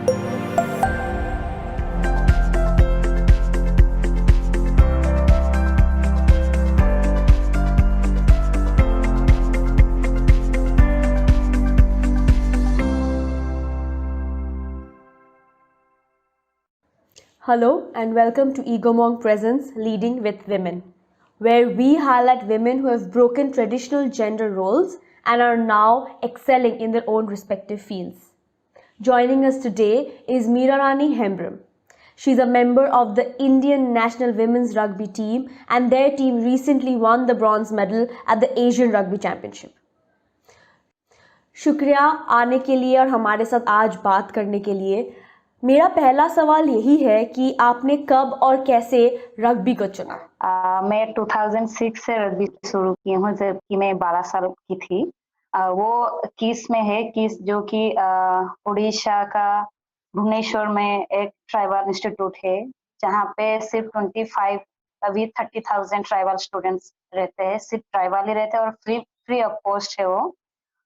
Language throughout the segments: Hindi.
Hello and welcome to Egomong Presence Leading with Women, where we highlight women who have broken traditional gender roles and are now excelling in their own respective fields. Joining us today is Meerarani Hembram. She's a member of the Indian national women's rugby team, and their team recently won the bronze medal at the Asian Rugby Championship. शुक्रिया आने के लिए और हमारे साथ आज बात करने के लिए। मेरा पहला सवाल यही है कि आपने कब और कैसे रग्बी को चुना? मैं 2006 से रग्बी शुरू की हूँ जबकि मैं 12 साल की थी। वो किस में है, किस जो कि उड़ीसा का भुवनेश्वर में एक ट्राइबल इंस्टीट्यूट है जहाँ पे सिर्फ 25 अभी 30,000 ट्राइबल स्टूडेंट्स रहते हैं, सिर्फ ट्राइबल ही रहते हैं और फ्री ऑफ कॉस्ट है वो।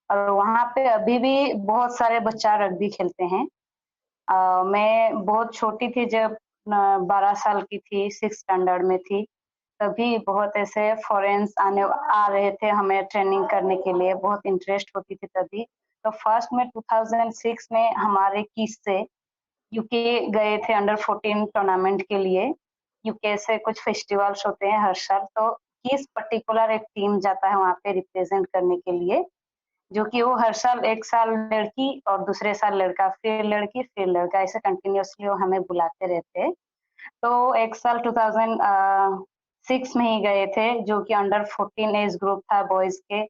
और वहाँ पे अभी भी बहुत सारे बच्चा रग्बी खेलते हैं। मैं बहुत छोटी थी जब 12 साल की थी, 6 स्टैंडर्ड में थी, तभी बहुत ऐसे फॉरेन्स आ रहे थे हमें ट्रेनिंग करने के लिए, बहुत इंटरेस्ट होती थी तभी। तो फर्स्ट में 2006 में हमारे किस से यूके गए थे अंडर 14 टूर्नामेंट के लिए। यूके से कुछ फेस्टिवल्स होते हैं हर साल, तो किस पर्टिकुलर एक टीम जाता है वहाँ पे रिप्रेजेंट करने के लिए, जो कि वो हर साल एक साल लड़की और दूसरे साल लड़का, फिर लड़की फिर लड़का, ऐसे कंटिन्यूअसली वो हमें बुलाते रहते। तो एक साल 2006 में ही गए थे जो कि अंडर 14 एज ग्रुप था बॉयज के,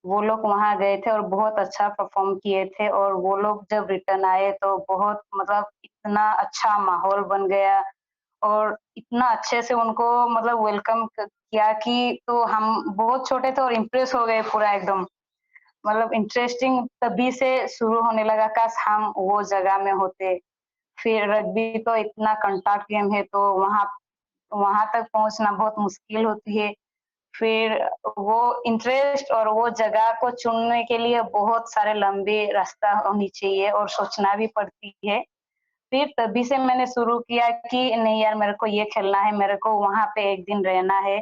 वो लोग वहाँ गए थे और बहुत अच्छा परफॉर्म किए थे। और वो लोग जब रिटर्न आए तो बहुत मतलब इतना अच्छा माहौल बन गया और इतना अच्छे से उनको मतलब वेलकम किया कि तो हम बहुत छोटे थे और इम्प्रेस हो गए पूरा एकदम। मतलब इंटरेस्टिंग तभी से शुरू होने लगा, काश हम वो जगह में होते। फिर रग्बी तो इतना कॉन्टैक्ट गेम है तो वहां तक पहुंचना बहुत मुश्किल होती है। फिर वो इंटरेस्ट और वो जगह को चुनने के लिए बहुत सारे लंबे रास्ता होनी चाहिए और सोचना भी पड़ती है। फिर तभी से मैंने शुरू किया कि नहीं यार, मेरे को ये खेलना है, मेरे को वहां पे एक दिन रहना है।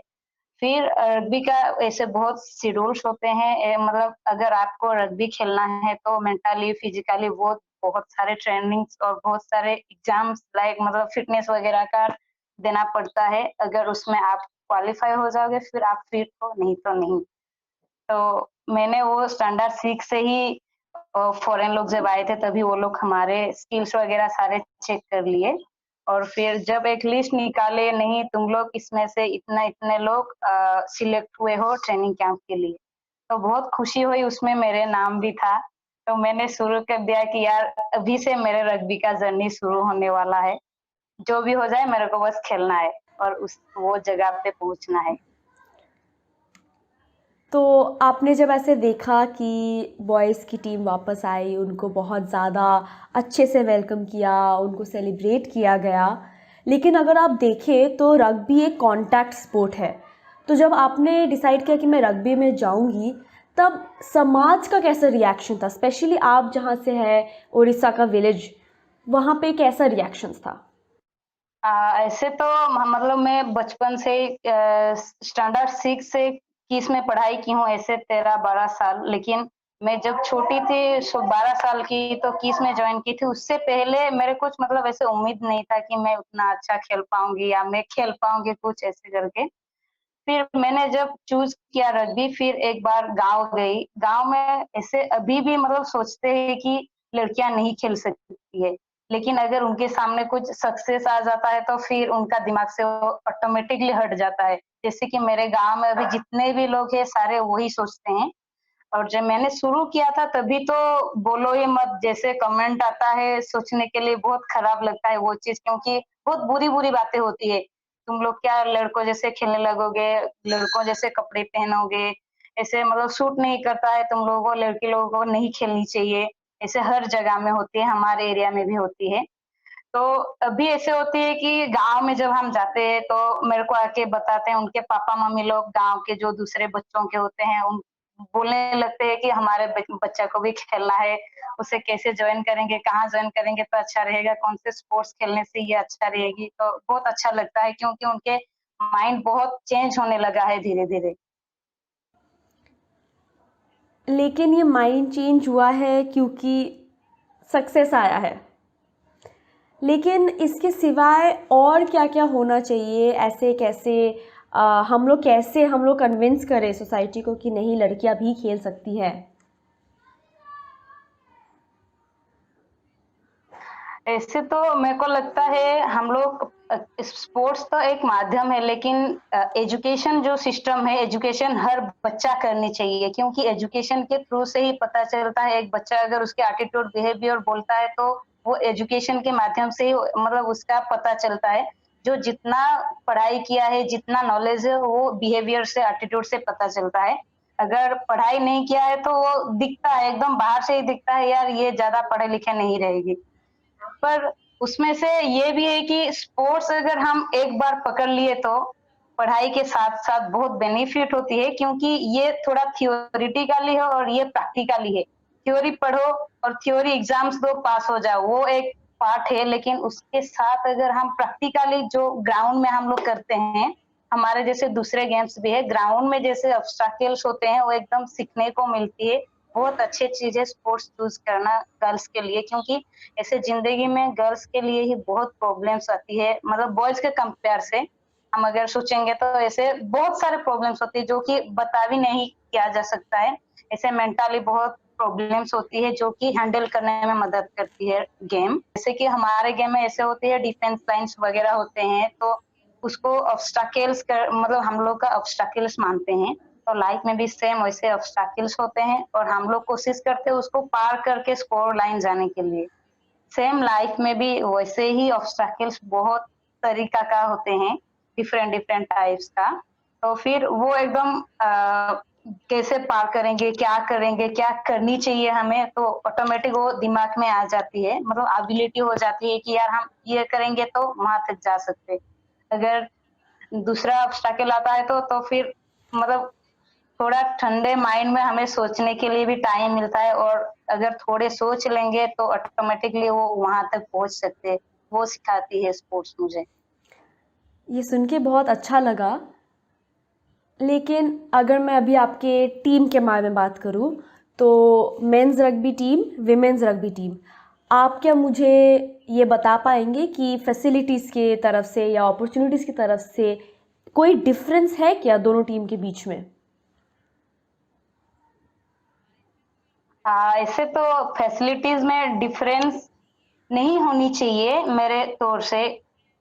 फिर रग्बी का ऐसे बहुत शेड्यूल्स होते हैं, मतलब अगर आपको रग्बी खेलना है तो मेंटली फिजिकली वो बहुत सारे ट्रेनिंग्स और बहुत सारे एग्जाम्स लाइक मतलब फिटनेस वगैरह का देना पड़ता है। अगर उसमें आप क्वालिफाई हो जाओगे फिर आप फिट हो, नहीं तो नहीं। तो मैंने वो स्टैंडर्ड 6 से ही फॉरेन लोग जब आए थे तभी वो लोग हमारे स्किल्स वगैरह सारे चेक कर लिए और फिर जब एक लिस्ट निकाले, नहीं तुम लोग इसमें से इतने लोग सिलेक्ट हुए हो ट्रेनिंग कैंप के लिए, तो बहुत खुशी हुई, उसमें मेरे नाम भी था। तो मैंने शुरू कर दिया कि यार अभी से मेरे रग्बी का जर्नी शुरू होने वाला है, जो भी हो जाए मेरे को बस खेलना है और उस वो जगह पे पहुंचना है। तो आपने जब ऐसे देखा कि बॉयज़ की टीम वापस आई, उनको बहुत ज़्यादा अच्छे से वेलकम किया, उनको सेलिब्रेट किया गया, लेकिन अगर आप देखें तो रग्बी एक कॉन्टैक्ट स्पोर्ट है। तो जब आपने डिसाइड किया कि मैं रग्बी में जाऊंगी, तब समाज का कैसा रिएक्शन था? स्पेशली आप जहाँ से है, उड़ीसा का विलेज, वहाँ पे कैसा रिएक्शंस था? ऐसे तो मतलब मैं बचपन से स्टैंडर्ड 6 से किस में पढ़ाई की हूँ, ऐसे 13-12 साल। लेकिन मैं जब छोटी थी 12 साल की तो किस में ज्वाइन की थी। उससे पहले मेरे कुछ मतलब ऐसे उम्मीद नहीं था कि मैं उतना अच्छा खेल पाऊंगी या मैं खेल पाऊंगी कुछ ऐसे करके। फिर मैंने जब चूज किया रग्बी, फिर एक बार गांव गई। गांव में ऐसे अभी भी मतलब सोचते हैं कि लड़कियां नहीं खेल सकती है, लेकिन अगर उनके सामने कुछ सक्सेस आ जाता है तो फिर उनका दिमाग से वो ऑटोमेटिकली हट जाता है। जैसे कि मेरे गांव में अभी जितने भी लोग हैं सारे वही सोचते हैं। और जब मैंने शुरू किया था तभी तो बोलो ही मत, जैसे कमेंट आता है सोचने के लिए बहुत खराब लगता है वो चीज, क्योंकि बहुत बुरी बुरी बातें होती है। तुम लोग क्या लड़कों जैसे खेलने लगोगे, लड़कों जैसे कपड़े पहनोगे, ऐसे मतलब सूट नहीं करता है तुम लोगों को, लड़की लोगों को नहीं खेलनी चाहिए। ऐसे हर जगह में होती है, हमारे एरिया में भी होती है। तो अभी ऐसे होती है कि गांव में जब हम जाते हैं तो मेरे को आके बताते हैं उनके पापा मम्मी लोग, गांव के जो दूसरे बच्चों के होते हैं, बोलने लगते हैं कि हमारे बच्चा को भी खेलना है, उसे कैसे ज्वाइन करेंगे, कहाँ ज्वाइन करेंगे तो अच्छा रहेगा, कौन से स्पोर्ट्स खेलने से ये अच्छा रहेगी, तो बहुत अच्छा लगता है क्योंकि उनके माइंड बहुत चेंज होने लगा है धीरे-धीरे। लेकिन ये माइंड चेंज हुआ है क्योंकि सक्सेस आया है। लेकिन इसके सिवाय और क्या-क्या होना चाहिए? ऐसे कैसे हम लोग कन्विंस करें सोसाइटी को कि नहीं, लड़कियां भी खेल सकती हैं? ऐसे तो मेरे को लगता है हम लोग स्पोर्ट्स तो एक माध्यम है, लेकिन एजुकेशन जो सिस्टम है, एजुकेशन हर बच्चा करनी चाहिए क्योंकि एजुकेशन के थ्रू से ही पता चलता है। एक बच्चा अगर उसके एटीट्यूड बिहेवियर बोलता है तो वो एजुकेशन के माध्यम से ही मतलब उसका पता चलता है। जो जितना पढ़ाई किया है, जितना नॉलेज है, वो बिहेवियर से एटीट्यूड से पता चलता है। अगर पढ़ाई नहीं किया है तो वो दिखता है, एकदम बाहर से ही दिखता है, यार ये ज्यादा पढ़े लिखे नहीं रहेगी। पर उसमें से ये भी है कि स्पोर्ट्स अगर हम एक बार पकड़ लिए तो पढ़ाई के साथ-साथ बहुत बेनिफिट होती है क्योंकि ये थोड़ा थियोरेटिकली है और ये प्रैक्टिकली है। थ्योरी पढ़ो और थ्योरी एग्ज़ाम्स दो, पास हो जाओ, वो एक पार्ट है, लेकिन उसके साथ अगर हम प्रैक्टिकली जो ग्राउंड में हम लोग करते हैं, हमारे जैसे दूसरे गेम्स भी है, ग्राउंड में जैसे ऑब्स्टेकल्स होते हैं, वो एकदम सीखने को मिलती है। बहुत अच्छी चीज़ है स्पोर्ट्स चूज़ करना गर्ल्स के लिए क्योंकि ऐसे ज़िंदगी में गर्ल्स के लिए ही बहुत प्रॉब्लम्स आती है, मतलब बॉयज़ के कंपेयर से हम अगर सोचेंगे तो ऐसे बहुत सारे प्रॉब्लम्स होती है जो कि बता भी नहीं किया जा सकता है। ऐसे मेंटली बहुत प्रॉब्लम्स होती है जो कि हैंडल करने में मदद करती है गेम। जैसे कि हमारे गेम में ऐसे होती है डिफेंस लाइन्स वगैरह होते हैं, तो उसको ऑब्स्टेकल्स कर मतलब हम लोग का ऑब्स्टेकल्स मानते हैं। तो लाइफ में भी सेम वैसे ऑब्स्टेकल्स होते हैं और हम लोग कोशिश करते हैं उसको पार करके स्कोर लाइन जाने के लिए। सेम लाइफ में भी वैसे ही ऑब्स्टेकल्स बहुत तरीका का होते हैं, डिफरेंट डिफरेंट टाइप्स का। तो फिर वो एकदम कैसे पार करेंगे, क्या करनी चाहिए हमें, तो ऑटोमेटिक वो दिमाग में आ जाती है, मतलब एबिलिटी हो जाती है कि यार हम ये करेंगे तो वहां तक जा सकते। अगर दूसरा ऑब्स्टेकल आता है तो फिर मतलब थोड़ा ठंडे माइंड में हमें सोचने के लिए भी टाइम मिलता है और अगर थोड़े सोच लेंगे तो ऑटोमेटिकली वो वहां तक पहुंच सकते हैं। वो सिखाती है स्पोर्ट्स मुझे। ये सुन के बहुत अच्छा लगा। लेकिन अगर मैं अभी आपके टीम के बारे में बात करूँ, तो men's rugby team, women's rugby team, आप क्या मुझे ये बता पाएंगे कि फैसिलिटीज़ के तरफ से या अपॉर्चुनिटीज़ की तरफ से कोई डिफरेंस है क्या दोनों टीम के बीच में? ऐसे तो फैसिलिटीज में डिफरेंस नहीं होनी चाहिए मेरे तौर से,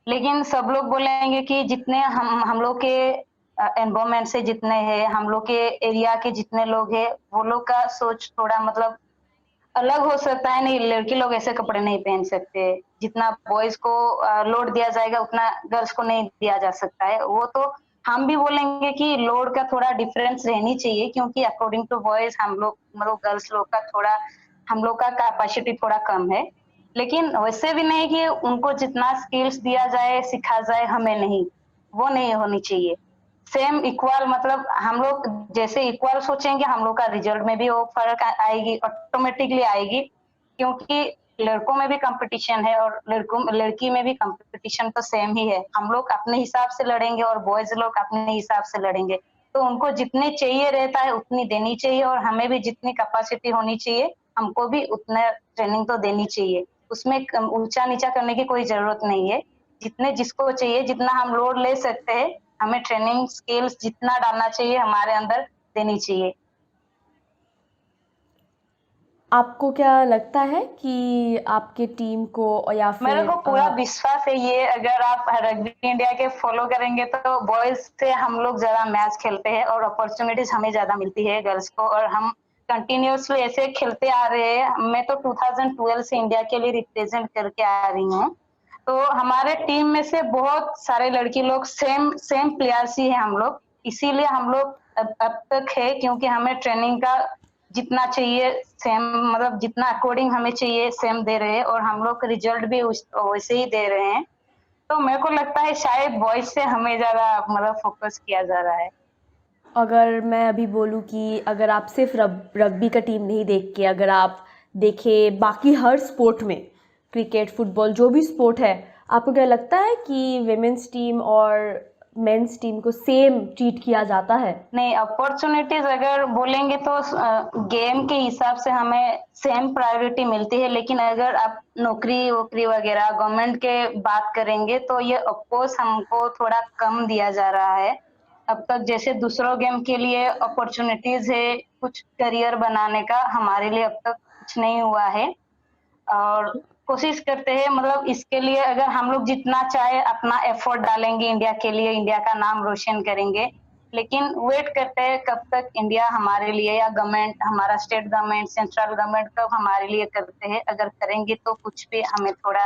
लेकिन सब लोग बोलेंगे कि जितने हम लोग के एनवायरमेंट से जितने हैं, हम लोग के एरिया के जितने लोग हैं, वो लोग का सोच थोड़ा मतलब अलग हो सकता है। नहीं, लड़की लोग ऐसे कपड़े नहीं पहन सकते, जितना बॉयज को लोड दिया जाएगा उतना गर्ल्स को नहीं दिया जा सकता है। वो तो हम भी बोलेंगे कि लोड का थोड़ा डिफरेंस रहनी चाहिए क्योंकि अकॉर्डिंग टू बॉयज हम लोग मतलब गर्ल्स लोग का थोड़ा हम लोग का कैपेसिटी थोड़ा कम है, लेकिन वैसे भी नहीं कि उनको जितना स्किल्स दिया जाए सिखा जाए हमें नहीं, वो नहीं होनी चाहिए। सेम इक्वल मतलब हम लोग जैसे इक्वल सोचेंगे हम लोग का रिजल्ट में भी वो फर्क आएगी, ऑटोमेटिकली आएगी क्योंकि लड़कों में भी कंपटीशन है और लड़कों लड़की में भी कंपटीशन तो सेम ही है। हम लोग अपने हिसाब से लड़ेंगे और बॉयज लोग अपने हिसाब से लड़ेंगे, तो उनको जितने चाहिए रहता है उतनी देनी चाहिए और हमें भी जितनी कैपेसिटी होनी चाहिए हमको भी उतना ट्रेनिंग तो देनी चाहिए। उसमें ऊंचा नीचा करने की कोई जरूरत नहीं है। जितने जिसको चाहिए जितना हम लोड ले सकते हैं, हमें ट्रेनिंग स्किल्स जितना डालना चाहिए हमारे अंदर देनी चाहिए। आपको क्या लगता है कि आपके टीम को या मेरे फिर को पूरा विश्वास है ये, अगर आप रग्बी इंडिया के फॉलो करेंगे तो बॉयज से हम लोग ज्यादा मैच खेलते हैं और अपॉर्चुनिटीज हमें ज्यादा मिलती है गर्ल्स को, और हम कंटिन्यूअसली ऐसे खेलते आ रहे हैं। मैं तो 2012 से इंडिया के लिए रिप्रेजेंट करके आ रही हूँ, तो हमारे टीम में से बहुत सारे लड़की लोग सेम सेम प्लेयर्स ही हैं हम लोग, इसीलिए हम लोग अब तक है क्योंकि हमें ट्रेनिंग का जितना चाहिए सेम मतलब जितना अकॉर्डिंग हमें चाहिए सेम दे रहे हैं और हम लोग रिजल्ट भी वैसे ही दे रहे हैं। तो मेरे को लगता है शायद बॉयज से हमें ज्यादा मतलब फोकस किया जा रहा है। अगर मैं अभी बोलूँ कि अगर आप सिर्फ रग्बी का टीम नहीं देख के अगर आप देखें बाकी हर स्पोर्ट में, क्रिकेट, फुटबॉल, जो भी स्पोर्ट है, आपको क्या लगता है कि विमेंस टीम और मेंस टीम को सेम ट्रीट किया जाता है? नहीं, अपॉर्चुनिटीज अगर बोलेंगे तो गेम के हिसाब से हमें सेम प्रायोरिटी मिलती है, लेकिन अगर आप नौकरी वोकरी वगैरह गवर्नमेंट के बात करेंगे तो ये अफकोर्स हमको थोड़ा कम दिया जा रहा है। अब तक जैसे दूसरों गेम के लिए अपॉर्चुनिटीज है कुछ करियर बनाने का, हमारे लिए अब तक कुछ नहीं हुआ है। और कोशिश करते हैं, मतलब इसके लिए अगर हम लोग जितना चाहे अपना एफर्ट डालेंगे इंडिया के लिए, इंडिया का नाम रोशन करेंगे, लेकिन वेट करते हैं कब तक इंडिया हमारे लिए या गवर्नमेंट, हमारा स्टेट गवर्नमेंट, सेंट्रल गवर्नमेंट कब हमारे लिए करते हैं। अगर करेंगे तो कुछ भी हमें थोड़ा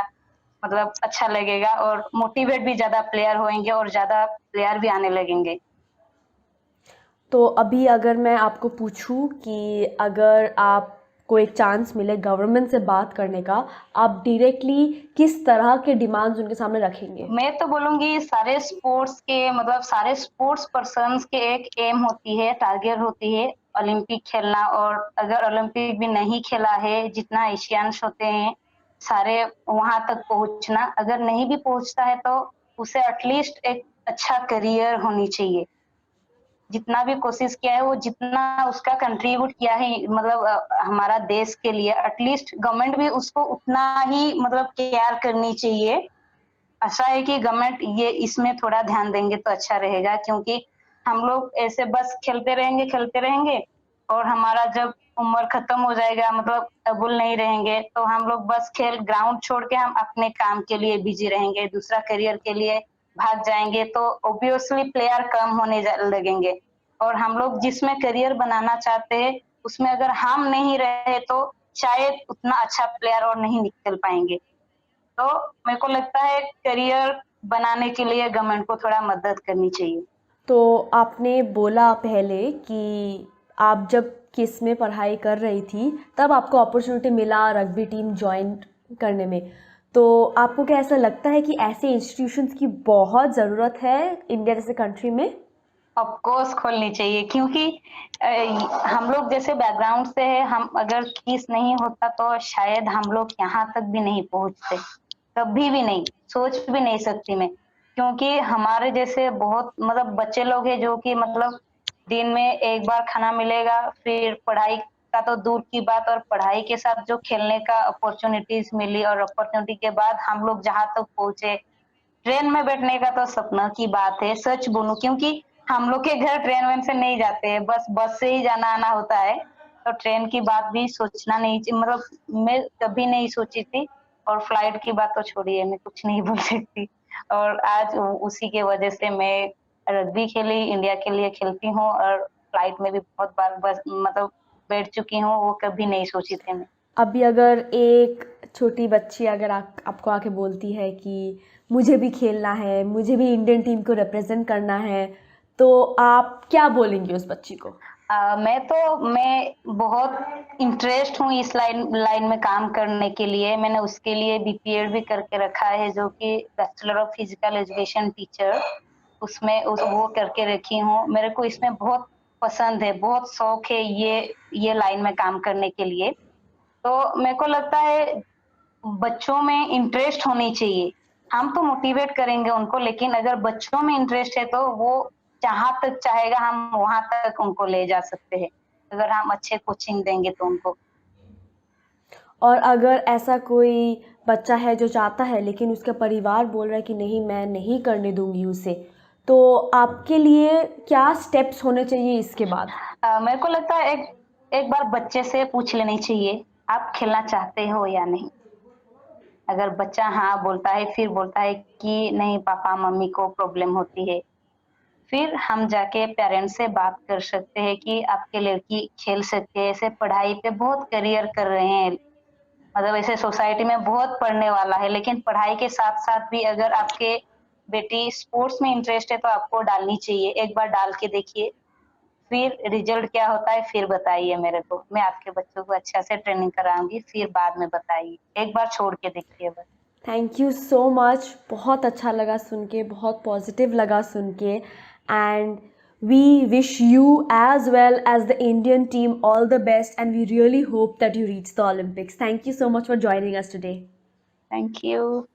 मतलब अच्छा लगेगा और मोटिवेट भी ज्यादा प्लेयर होंगे और ज्यादा प्लेयर भी आने लगेंगे। तो अभी अगर मैं आपको पूछूं कि अगर आपको एक चांस मिले गवर्नमेंट से बात करने का, आप डायरेक्टली किस तरह के डिमांड्स उनके सामने रखेंगे? मैं तो बोलूंगी सारे स्पोर्ट्स के, मतलब सारे स्पोर्ट्स पर्सन्स के एक एम होती है, टारगेट होती है ओलंपिक खेलना। और अगर ओलंपिक भी नहीं खेला है, जितना एशियंस होते हैं सारे वहां तक पहुंचना, अगर नहीं भी पहुंचता है तो उसे एटलीस्ट एक अच्छा करियर होनी चाहिए। जितना भी कोशिश किया है, वो जितना उसका कंट्रीब्यूट किया है, मतलब हमारा देश के लिए, एटलीस्ट गवर्नमेंट भी उसको उतना ही मतलब केयर करनी चाहिए। आशा है कि गवर्नमेंट ये इसमें थोड़ा ध्यान देंगे तो अच्छा रहेगा, क्योंकि हम लोग ऐसे बस खेलते रहेंगे और हमारा जब उम्र खत्म हो जाएगा, मतलब अबुल नहीं रहेंगे, तो हम लोग बस खेल ग्राउंड छोड़ के हम अपने काम के लिए बिजी रहेंगे, दूसरा करियर के लिए भाग जाएंगे, तो ऑब्वियसली प्लेयर कम होने लगेंगे। और हम लोग जिसमें करियर बनाना चाहते हैं उसमें अगर हम नहीं रहे तो शायद उतना अच्छा प्लेयर और नहीं निकल पाएंगे। तो मेरे को लगता है करियर बनाने के लिए गवर्नमेंट को थोड़ा मदद करनी चाहिए। तो आपने बोला पहले कि आप जब किस में पढ़ाई कर रही थी तब आपको अपॉर्चुनिटी मिला रग्बी टीम ज्वाइन करने में। तो आपको क्या ऐसा लगता है कि ऐसे इंस्टीट्यूशंस की बहुत ज़रूरत है इंडिया जैसे कंट्री में? ऑफ कोर्स खोलनी चाहिए, क्योंकि हम लोग जैसे बैकग्राउंड से है, हम अगर किस नहीं होता तो शायद हम लोग यहाँ तक भी नहीं पहुंचते, कभी भी नहीं, सोच भी नहीं सकती मैं। क्योंकि हमारे जैसे बहुत मतलब बच्चे लोग हैं जो कि मतलब दिन में एक बार खाना मिलेगा, फिर पढ़ाई का तो दूर की बात, और पढ़ाई के साथ जो खेलने का अपॉर्चुनिटीज मिली, और अपॉर्चुनिटी के बाद हम लोग जहाँ तक पहुंचे, ट्रेन में बैठने का तो सपना की बात है, सच बोलूं, क्योंकि हम लोग के घर ट्रेन वेन से नहीं जाते हैं, बस बस से ही जाना आना होता है। तो ट्रेन की बात भी सोचना नहीं चाहिए, मतलब मैं कभी नहीं सोची थी। और फ्लाइट की बात तो छोड़िए, मैं कुछ नहीं बोल सकती। और आज उसी के वजह से मैं रग्बी खेली, इंडिया के लिए खेलती हूँ, और फ्लाइट में भी बहुत बार बस मतलब बैठ चुकी हूँ, वो कभी नहीं सोची थी मैं। अभी अगर एक छोटी बच्ची अगर आपको आके बोलती है कि मुझे भी खेलना है, मुझे भी इंडियन टीम को रिप्रेजेंट करना है, तो आप क्या बोलेंगी उस बच्ची को? मैं बहुत इंटरेस्ट हूँ इस लाइन में काम करने के लिए। मैंने उसके लिए बीपीएड भी करके रखा है, जो कि bachelor of physical education teacher, उसमें वो करके रखी हूँ। मेरे को इसमें बहुत पसंद है, बहुत शौक है ये लाइन में काम करने के लिए। तो मेरे को लगता है बच्चों में इंटरेस्ट होनी चाहिए। हम तो मोटिवेट करेंगे उनको, लेकिन अगर बच्चों में इंटरेस्ट है तो वो जहाँ तक चाहेगा हम वहां तक उनको ले जा सकते हैं, अगर हम अच्छे कोचिंग देंगे तो उनको। और अगर ऐसा कोई बच्चा है जो चाहता है लेकिन उसका परिवार बोल रहा है कि नहीं मैं नहीं करने दूंगी उसे, तो आपके लिए क्या स्टेप्स होने चाहिए इसके बाद? मेरे को लगता है एक एक बार बच्चे से पूछ लेनी चाहिए, आप खेलना चाहते हो या नहीं। अगर बच्चा हाँ बोलता है, फिर बोलता है कि नहीं पापा मम्मी को प्रॉब्लम होती है, फिर हम जाके पेरेंट्स से बात कर सकते हैं कि आपके लड़की खेल सकती है, ऐसे पढ़ाई पे बहुत करियर कर रहे हैं, मतलब ऐसे सोसाइटी में बहुत पढ़ने वाला है, लेकिन पढ़ाई के साथ साथ भी अगर आपके बेटी स्पोर्ट्स में इंटरेस्ट है तो आपको डालनी चाहिए। एक बार डाल के देखिए, फिर रिजल्ट क्या होता है फिर बताइए मेरे को, मैं आपके बच्चों को अच्छा से ट्रेनिंग कराऊंगी, फिर बाद में बताइए, एक बार छोड़ के देखिए बस। थैंक यू सो मच, बहुत अच्छा लगा सुन के, बहुत पॉजिटिव लगा सुन के। And We wish you as well as the Indian team all the best, and we really hope that you reach the Olympics. Thank you so much for joining us today. Thank you.